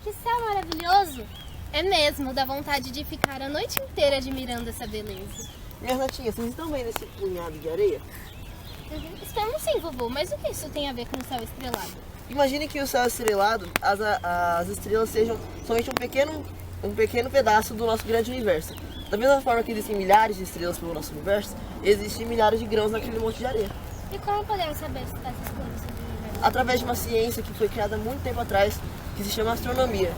que céu maravilhoso! É mesmo, dá vontade de ficar a noite inteira admirando essa beleza. Minhas netinhas, vocês estão vendo esse punhado de areia? Estamos sim, vovô, mas o que isso tem a ver com o céu estrelado? Imagine que o céu estrelado, as estrelas sejam somente um pequeno pedaço do nosso grande universo. Da mesma forma que existem milhares de estrelas pelo nosso universo, existem milhares de grãos naquele monte de areia. E como podemos saber essas coisas sobre o universo? Através de uma ciência que foi criada há muito tempo atrás, que se chama astronomia.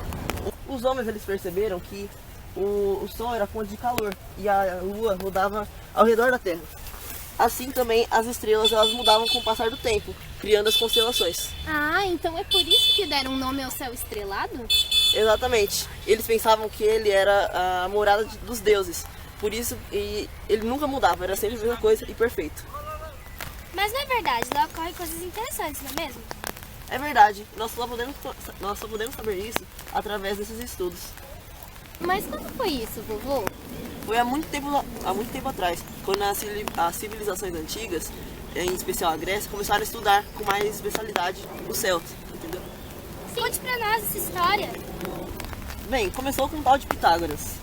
Os homens eles perceberam que o Sol era fonte de calor e a Lua rodava ao redor da Terra. Assim também as estrelas elas mudavam com o passar do tempo, criando as constelações. Ah, então é por isso que deram um nome ao céu estrelado? Exatamente. Eles pensavam que ele era a morada dos deuses. Por isso ele nunca mudava, era sempre a mesma coisa e perfeito. Mas não é verdade, lá ocorrem coisas interessantes, não é mesmo? É verdade, nós só podemos saber isso através desses estudos. Mas quando foi isso, vovô? Foi há muito tempo atrás, quando as civilizações antigas, em especial a Grécia, começaram a estudar com mais especialidade o céu, entendeu? Sim. Conte pra nós essa história. Bem, começou com o tal de Pitágoras.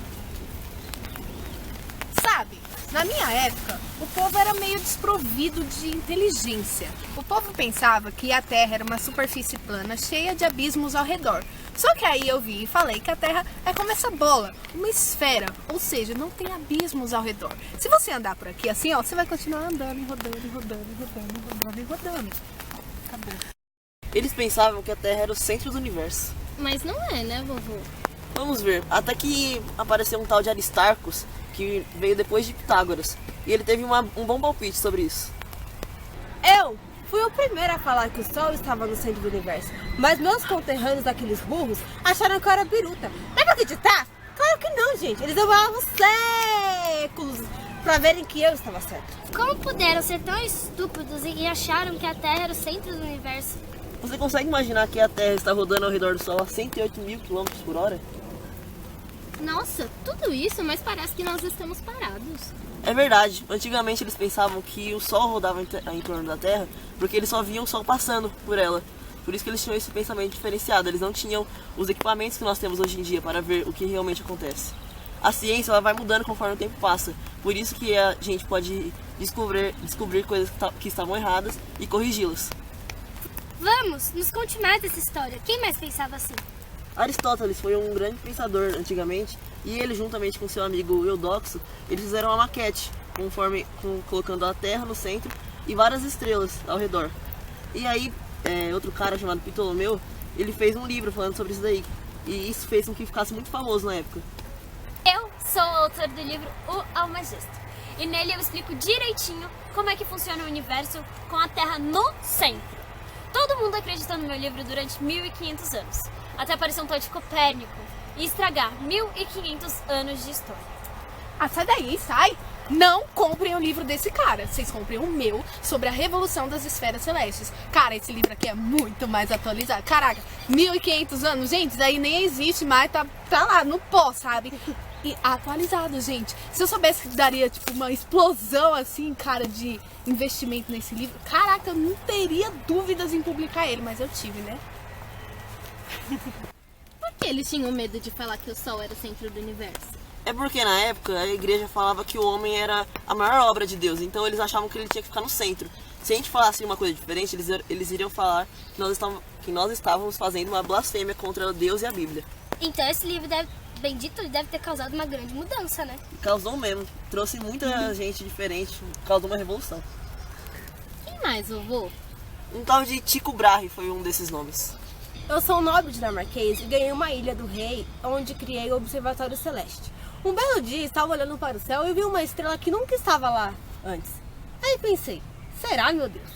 Sabe, na minha época, o povo era meio desprovido de inteligência. O povo pensava que a Terra era uma superfície plana cheia de abismos ao redor. Só que aí eu vi e falei que a Terra é como essa bola, uma esfera, ou seja, não tem abismos ao redor. Se você andar por aqui assim, ó, você vai continuar andando e rodando, e rodando, e rodando, e rodando, e rodando. Acabou. Eles pensavam que a Terra era o centro do universo. Mas não é, né, vovô? Vamos ver, até que apareceu um tal de Aristarcos, que veio depois de Pitágoras, e ele teve um bom palpite sobre isso. Eu fui o primeiro a falar que o Sol estava no centro do universo, mas meus conterrâneos, aqueles burros, acharam que eu era biruta. Dá pra acreditar? Claro que não, gente. Eles demoravam séculos pra verem que eu estava certa. Como puderam ser tão estúpidos e acharam que a Terra era o centro do universo? Você consegue imaginar que a Terra está rodando ao redor do Sol a 108 mil km por hora? Nossa, tudo isso, mas parece que nós estamos parados. É verdade, antigamente eles pensavam que o Sol rodava em torno da Terra porque eles só viam o Sol passando por ela. Por isso que eles tinham esse pensamento diferenciado, eles não tinham os equipamentos que nós temos hoje em dia para ver o que realmente acontece. A ciência ela vai mudando conforme o tempo passa, por isso que a gente pode descobrir coisas que estavam erradas e corrigi-las. Vamos, nos conte mais dessa história. Quem mais pensava assim? Aristóteles foi um grande pensador antigamente e ele, juntamente com seu amigo Eudoxo, eles fizeram uma maquete colocando a Terra no centro e várias estrelas ao redor. E aí, outro cara chamado Ptolomeu, ele fez um livro falando sobre isso daí e isso fez com que ficasse muito famoso na época. Eu sou o autor do livro O Almagesto e nele eu explico direitinho como é que funciona o universo com a Terra no centro. Todo mundo acreditou no meu livro durante 1500 anos, até aparecer um tal de Copérnico e estragar 1500 anos de história. Ah, sai daí, sai! Não comprem o livro desse cara. Vocês comprem o meu sobre a revolução das esferas celestes. Cara, esse livro aqui é muito mais atualizado. Caraca, 1500 anos, gente, isso aí nem existe mais, tá lá no pó, sabe? E atualizado, gente. Se eu soubesse que daria, tipo, uma explosão, assim, cara, de investimento nesse livro, caraca, eu não teria dúvidas em publicar ele, mas eu tive, né? Por que eles tinham medo de falar que o Sol era o centro do universo? É porque na época a igreja falava que o homem era a maior obra de Deus, então eles achavam que ele tinha que ficar no centro. Se a gente falasse uma coisa diferente, eles iriam falar que nós estávamos fazendo uma blasfêmia contra Deus e a Bíblia. Então esse livro bendito deve ter causado uma grande mudança, né? Causou mesmo, trouxe muita gente diferente, causou uma revolução. Quem mais, vovô? Um tal de Tycho Brahe foi um desses nomes. Eu sou um nobre dinamarquês e ganhei uma ilha do rei, onde criei o Observatório Celeste. Um belo dia, estava olhando para o céu e vi uma estrela que nunca estava lá antes. Aí pensei, será, meu Deus?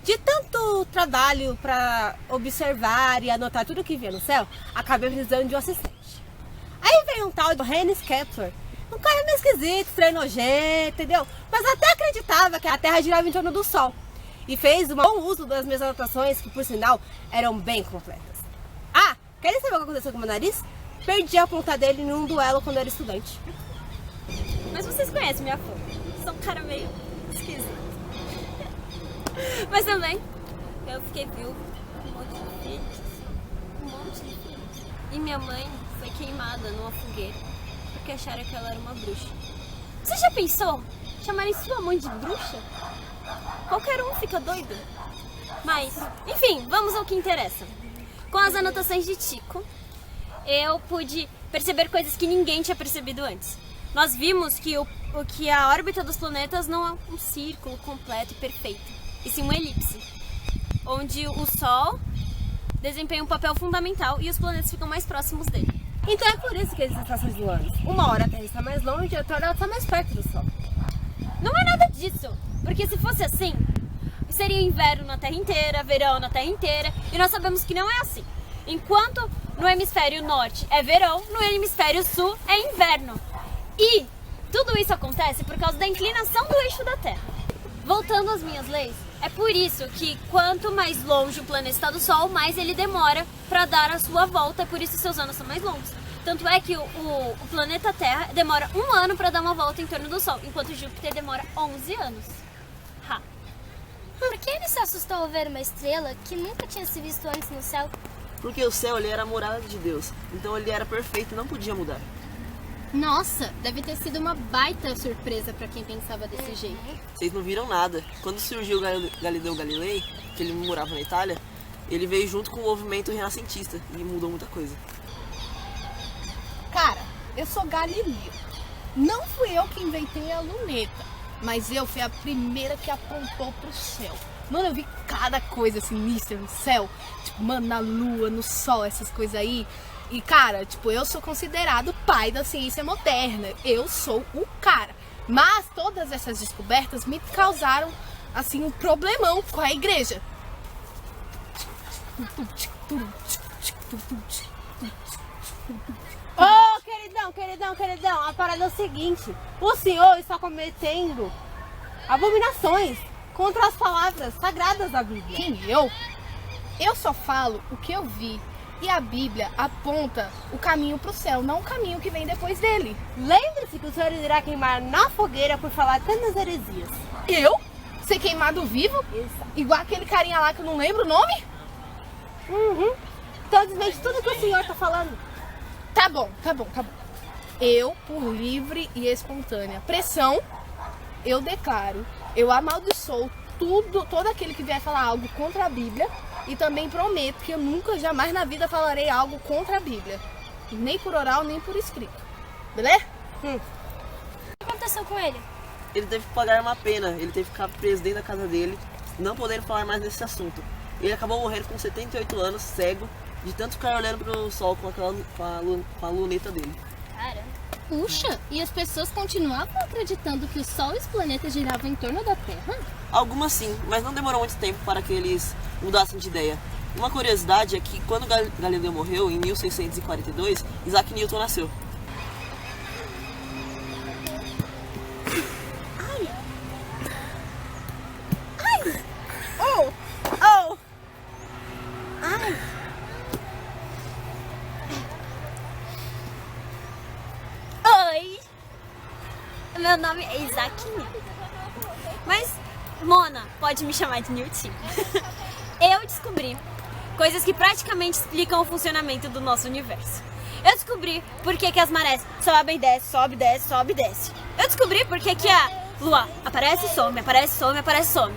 De tanto trabalho para observar e anotar tudo que via no céu, acabei precisando de um assistente. Aí veio um tal de Hannes Kepler, um cara meio esquisito, estranho, nojento, entendeu? Mas até acreditava que a Terra girava em torno do Sol. E fez um bom uso das minhas anotações, que por sinal eram bem completas. Ah, querem saber o que aconteceu com o meu nariz? Perdi a ponta dele num duelo quando era estudante. Mas vocês conhecem minha fama. Sou um cara meio esquisito. Mas também, eu fiquei viúva com um monte de filhos. Um monte de filhos. E minha mãe foi queimada numa fogueira porque acharam que ela era uma bruxa. Você já pensou? Chamarem sua mãe de bruxa? Qualquer um fica doido. Mas, enfim, vamos ao que interessa. Com as anotações de Tico, eu pude perceber coisas que ninguém tinha percebido antes. Nós vimos que a órbita dos planetas não é um círculo completo e perfeito, e sim uma elipse, onde o Sol desempenha um papel fundamental e os planetas ficam mais próximos dele. Então é por isso que existem estações do ano. Uma hora a Terra está mais longe e outra hora ela está mais perto do Sol. Não é nada disso, porque se fosse assim, seria inverno na Terra inteira, verão na Terra inteira, e nós sabemos que não é assim. Enquanto no hemisfério norte é verão, no hemisfério sul é inverno. E tudo isso acontece por causa da inclinação do eixo da Terra. Voltando às minhas leis, é por isso que quanto mais longe o planeta está do Sol, mais ele demora para dar a sua volta, é por isso que seus anos são mais longos. Tanto é que o planeta Terra demora 1 ano para dar uma volta em torno do Sol, enquanto Júpiter demora 11 anos. Ha. Por que ele se assustou ao ver uma estrela que nunca tinha se visto antes no céu? Porque o céu ele era a morada de Deus, então ele era perfeito e não podia mudar. Nossa, deve ter sido uma baita surpresa pra quem pensava desse jeito. Vocês não viram nada. Quando surgiu Galileu Galilei, que ele morava na Itália, ele veio junto com o movimento renascentista e mudou muita coisa. Cara, eu sou Galileu. Não fui eu que inventei a luneta, mas eu fui a primeira que apontou pro céu. Mano, eu vi cada coisa sinistra no céu. Tipo, mano, na lua, no sol, essas coisas aí. E, cara, tipo, eu sou considerado o pai da ciência moderna. Eu sou o cara. Mas todas essas descobertas me causaram, assim, um problemão com a igreja. Ô, queridão, a parada é o seguinte. O senhor está cometendo abominações contra as palavras sagradas da Bíblia. Quem? Eu? Eu só falo o que eu vi. E a Bíblia aponta o caminho pro céu, não o caminho que vem depois dele. Lembre-se que o senhor irá queimar na fogueira por falar tantas heresias. Eu? Ser queimado vivo? Igual aquele carinha lá que eu não lembro o nome? Então desmente tudo que o senhor está falando. Tá bom. Eu, por livre e espontânea pressão, eu declaro, eu amaldiçoo todo aquele que vier falar algo contra a Bíblia. E também prometo que eu nunca, jamais na vida falarei algo contra a Bíblia. Nem por oral, nem por escrito. Beleza? O que aconteceu com ele? Ele teve que pagar uma pena, ele teve que ficar preso dentro da casa dele, não podendo falar mais desse assunto. Ele acabou morrendo com 78 anos, cego, de tanto ficar olhando pro sol com a luneta dele. Caramba. Puxa, e as pessoas continuavam acreditando que o Sol e os planetas giravam em torno da Terra? Algumas sim, mas não demorou muito tempo para que eles mudassem de ideia. Uma curiosidade é que quando Galileu morreu, em 1642, Isaac Newton nasceu. Oi! Meu nome é Isaac Newton. Mas, Mona, pode me chamar de Newton. Eu descobri coisas que praticamente explicam o funcionamento do nosso universo. Eu descobri por que as marés sobem e descem, sobe, desce, sobe e desce. Eu descobri por que a lua aparece e some, aparece e some, aparece e some.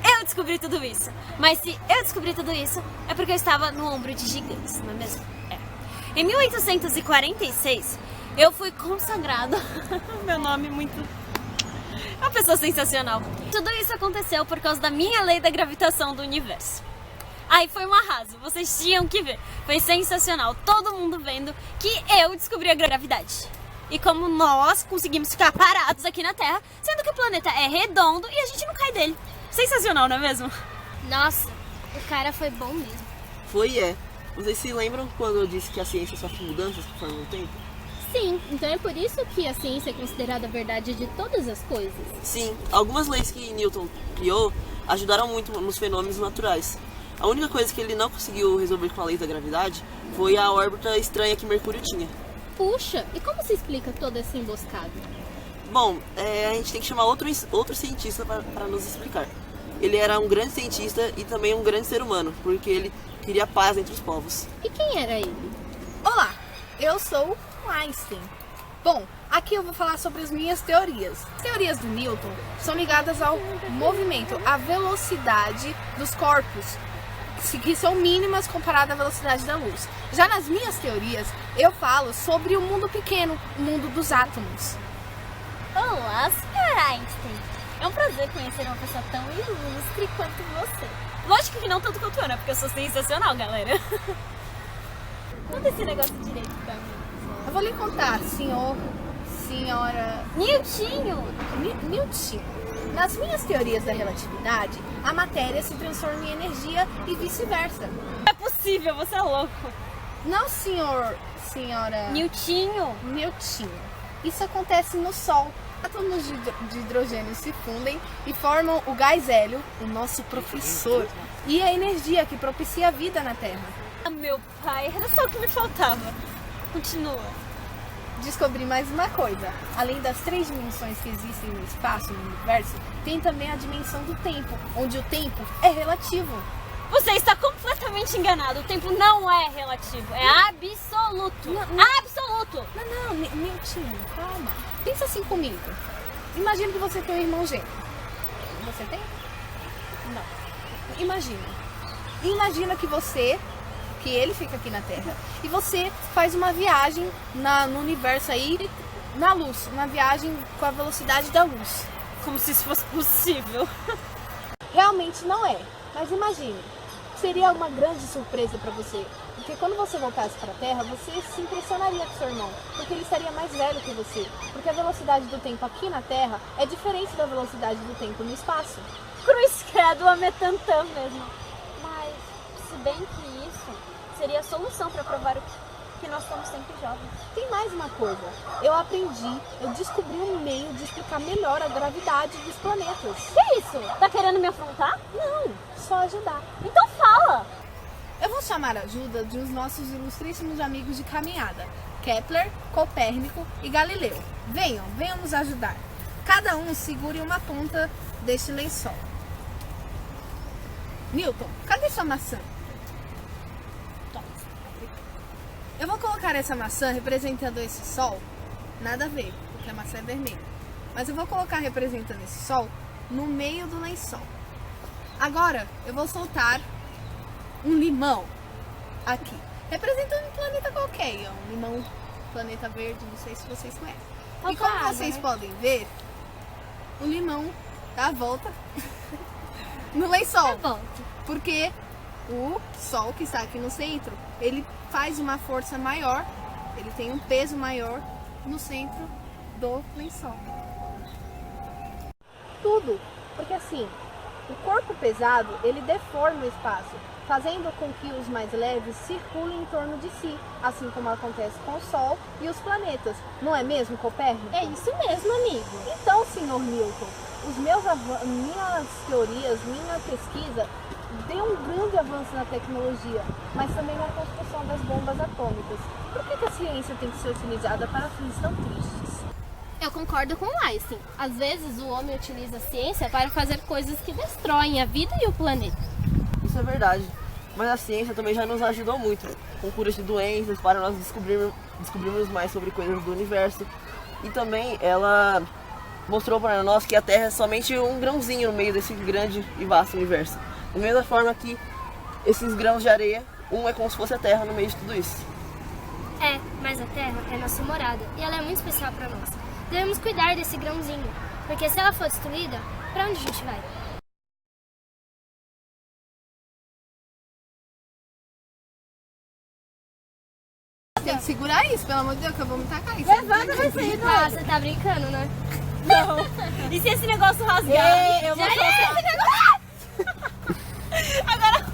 Eu descobri tudo isso. Mas se eu descobri tudo isso, é porque eu estava no ombro de gigantes, não é mesmo? É. Em 1846, eu fui consagrada. Meu nome é muito... É uma pessoa sensacional. Tudo isso aconteceu por causa da minha lei da gravitação do universo. Aí foi um arraso, vocês tinham que ver. Foi sensacional, todo mundo vendo que eu descobri a gravidade. E como nós conseguimos ficar parados aqui na Terra, sendo que o planeta é redondo e a gente não cai dele. Sensacional, não é mesmo? Nossa, o cara foi bom mesmo. Foi e é. Vocês se lembram quando eu disse que a ciência sofre mudanças conforme o tempo? Sim, então é por isso que a ciência é considerada a verdade de todas as coisas. Sim, algumas leis que Newton criou ajudaram muito nos fenômenos naturais. A única coisa que ele não conseguiu resolver com a lei da gravidade foi a órbita estranha que Mercúrio tinha. Puxa, e como se explica toda essa emboscada? Bom, a gente tem que chamar outro cientista para nos explicar. Ele era um grande cientista e também um grande ser humano, porque ele queria paz entre os povos. E quem era ele? Olá, eu sou o Einstein. Bom, aqui eu vou falar sobre as minhas teorias. As teorias do Newton são ligadas ao movimento, à velocidade dos corpos, que são mínimas comparadas à velocidade da luz. Já nas minhas teorias, eu falo sobre o mundo pequeno, o mundo dos átomos. Olá, Sr. Einstein. É um prazer conhecer uma pessoa tão ilustre quanto você. Lógico que não tanto quanto eu, né? Porque eu sou sensacional, galera. Conta esse negócio direito pra mim. Eu vou lhe contar, senhora... Niltinho! Newton. Nas minhas teorias da relatividade, a matéria se transforma em energia e vice-versa. É possível, você é louco. Não, senhora... Niltinho! Newton. Isso acontece no Sol. Átomos de hidrogênio se fundem e formam o gás hélio, o nosso professor, e a energia que propicia a vida na Terra. Ah, meu pai, era só o que me faltava. Continua. Descobri mais uma coisa. Além das 3 dimensões que existem no espaço, no universo, tem também a dimensão do tempo, onde o tempo é relativo. Você está completamente enganado. O tempo não é relativo, é absoluto. Absoluto! Não, Newton, calma. Pensa assim comigo. Imagina que você tem um irmão gêmeo. Você tem? Não. Imagina que ele fica aqui na Terra e você faz uma viagem no universo aí, na luz, uma viagem com a velocidade da luz. Como se isso fosse possível. Realmente não é, mas imagine, seria uma grande surpresa para você, porque quando você voltasse para a Terra, você se impressionaria com seu irmão, porque ele estaria mais velho que você, porque a velocidade do tempo aqui na Terra é diferente da velocidade do tempo no espaço. Cruz credo, a metantã mesmo. Mas, se bem que isso seria a solução para provar que nós somos sempre jovens. Tem mais uma coisa, eu descobri um meio de explicar melhor a gravidade dos planetas. Que isso? Tá querendo me afrontar? Não, só ajudar. Então fala! Eu vou chamar a ajuda de os nossos ilustríssimos amigos de caminhada, Kepler, Copérnico e Galileu. Venham nos ajudar. Cada um segure uma ponta deste lençol. Newton, cadê sua maçã? Eu vou colocar essa maçã representando esse sol, nada a ver, porque a maçã é vermelha. Mas eu vou colocar representando esse sol no meio do lençol. Agora eu vou soltar um limão aqui, representando um planeta qualquer, ó, um limão, planeta verde, não sei se vocês conhecem. E como vocês podem ver, o limão dá a volta no lençol, porque o sol que está aqui no centro, ele faz uma força maior, ele tem um peso maior no centro do lençol. Tudo, porque assim, o corpo pesado, ele deforma o espaço, fazendo com que os mais leves circulem em torno de si, assim como acontece com o Sol e os planetas. Não é mesmo, Copérnico? É isso mesmo, amigo. Então, senhor Newton, minhas teorias, minha pesquisa deu um grande avanço na tecnologia, mas também na construção das bombas atômicas. Por que a ciência tem que ser utilizada para fins tão tristes? Eu concordo com o Einstein. Às vezes o homem utiliza a ciência para fazer coisas que destroem a vida e o planeta. Isso é verdade. Mas a ciência também já nos ajudou muito, com curas de doenças, para nós descobrirmos mais sobre coisas do universo. E também ela mostrou para nós que a Terra é somente um grãozinho no meio desse grande e vasto universo. Da mesma forma que esses grãos de areia, um é como se fosse a Terra no meio de tudo isso. É, mas a Terra é nossa morada e ela é muito especial para nós. Devemos cuidar desse grãozinho, porque se ela for destruída, para onde a gente vai? Tem que segurar isso, pelo amor de Deus, que eu vou me tacar isso. Levanta você, Ah, você tá brincando, né? Não. E se esse negócio rasgar? Eu vou Já soltar. esse negócio. Agora.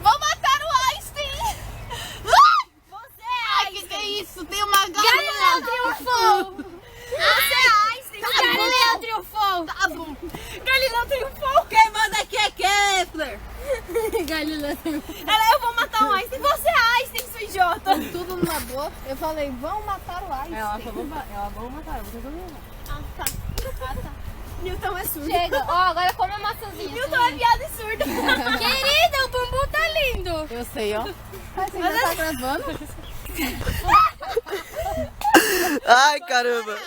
Vou matar o Einstein! Você Ai, que é isso? Tem uma galera triunfou! Você é Einstein. Galileu triunfou! Tá bom. Galileu triunfou. Quem manda aqui é Kepler. Galileu. Eu vou matar o Einstein. Você é Einstein, sua idiota. Tudo numa boa. Eu falei, vão matar o Einstein. Ela falou, vamos matar, eu vou tentar. Ah, tá. Newton Newton é surdo. Chega, ó, agora come a maçãzinha. Newton é viado e surdo. Querida, o bumbum tá lindo. Eu sei, ó. Você já tá gravando? Ai, caramba.